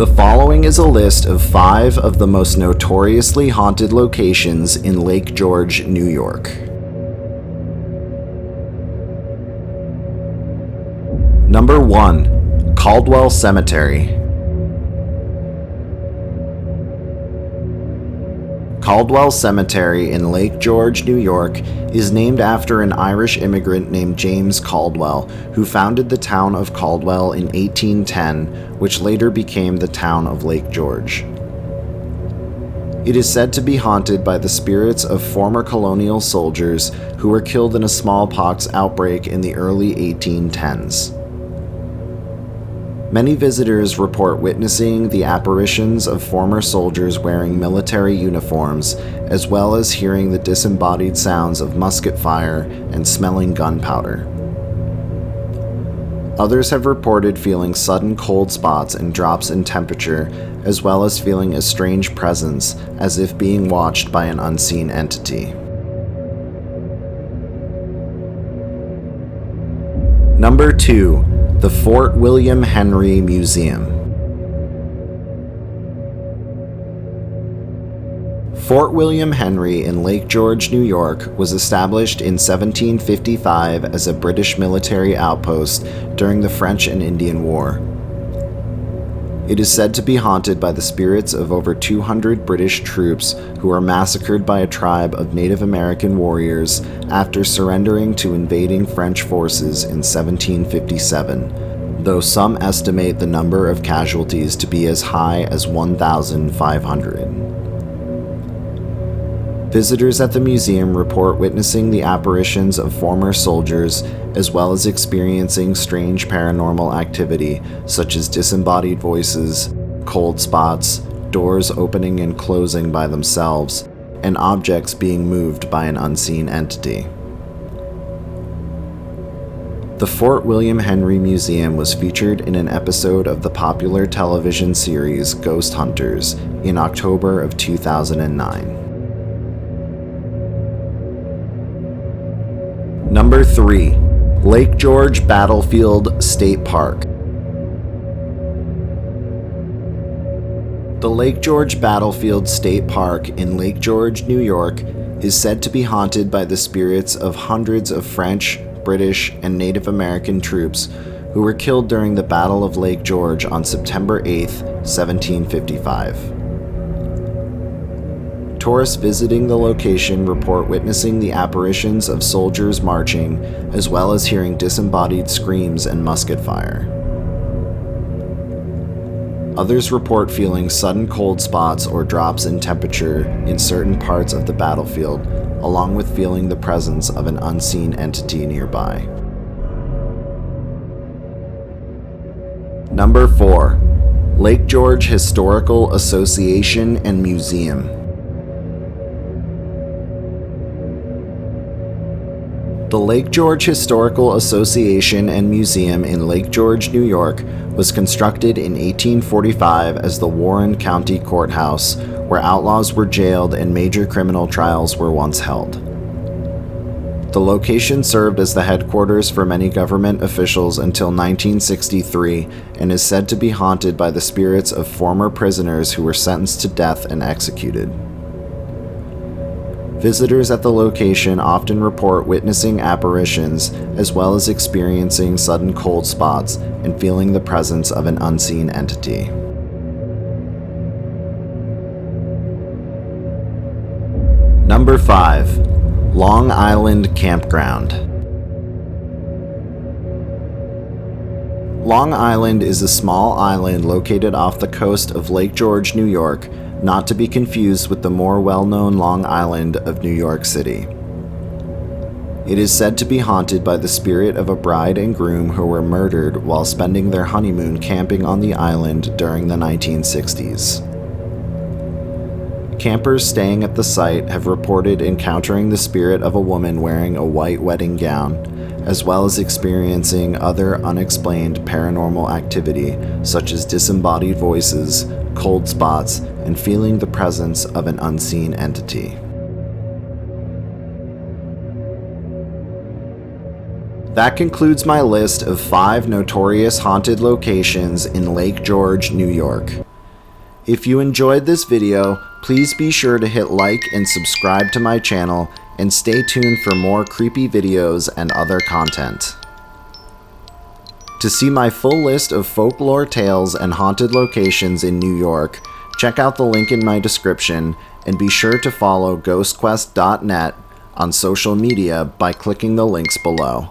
The following is a list of 5 of the most notoriously haunted locations in Lake George, New York. Number 1. Caldwell Cemetery. Caldwell Cemetery in Lake George, New York, is named after an Irish immigrant named James Caldwell, who founded the town of Caldwell in 1810, which later became the town of Lake George. It is said to be haunted by the spirits of former colonial soldiers who were killed in a smallpox outbreak in the early 1810s. Many visitors report witnessing the apparitions of former soldiers wearing military uniforms, as well as hearing the disembodied sounds of musket fire and smelling gunpowder. Others have reported feeling sudden cold spots and drops in temperature, as well as feeling a strange presence, as if being watched by an unseen entity. Number 2. The Fort William Henry Museum. Fort William Henry in Lake George, New York, was established in 1755 as a British military outpost during the French and Indian War. It is said to be haunted by the spirits of over 200 British troops who were massacred by a tribe of Native American warriors after surrendering to invading French forces in 1757, though some estimate the number of casualties to be as high as 1,500. Visitors at the museum report witnessing the apparitions of former soldiers, as well as experiencing strange paranormal activity such as disembodied voices, cold spots, doors opening and closing by themselves, and objects being moved by an unseen entity. The Fort William Henry Museum was featured in an episode of the popular television series Ghost Hunters in October of 2009. Number 3. Lake George Battlefield State Park. The Lake George Battlefield State Park in Lake George, New York, is said to be haunted by the spirits of hundreds of French, British, and Native American troops who were killed during the Battle of Lake George on September 8, 1755. Tourists visiting the location report witnessing the apparitions of soldiers marching, as well as hearing disembodied screams and musket fire. Others report feeling sudden cold spots or drops in temperature in certain parts of the battlefield, along with feeling the presence of an unseen entity nearby. Number 4. Lake George Historical Association and Museum. The Lake George Historical Association and Museum in Lake George, New York, was constructed in 1845 as the Warren County Courthouse, where outlaws were jailed and major criminal trials were once held. The location served as the headquarters for many government officials until 1963 and is said to be haunted by the spirits of former prisoners who were sentenced to death and executed. Visitors at the location often report witnessing apparitions, as well as experiencing sudden cold spots and feeling the presence of an unseen entity. Number 5. Long Island Campground. Long Island is a small island located off the coast of Lake George, New York, not to be confused with the more well-known Long Island of New York City. It is said to be haunted by the spirit of a bride and groom who were murdered while spending their honeymoon camping on the island during the 1960s. Campers staying at the site have reported encountering the spirit of a woman wearing a white wedding gown, as well as experiencing other unexplained paranormal activity such as disembodied voices, cold spots, and feeling the presence of an unseen entity. That concludes my list of 5 notorious haunted locations in Lake George, New York. If you enjoyed this video, please be sure to hit like and subscribe to my channel, and stay tuned for more creepy videos and other content. To see my full list of folklore tales and haunted locations in New York, check out the link in my description, and be sure to follow ghostquest.net on social media by clicking the links below.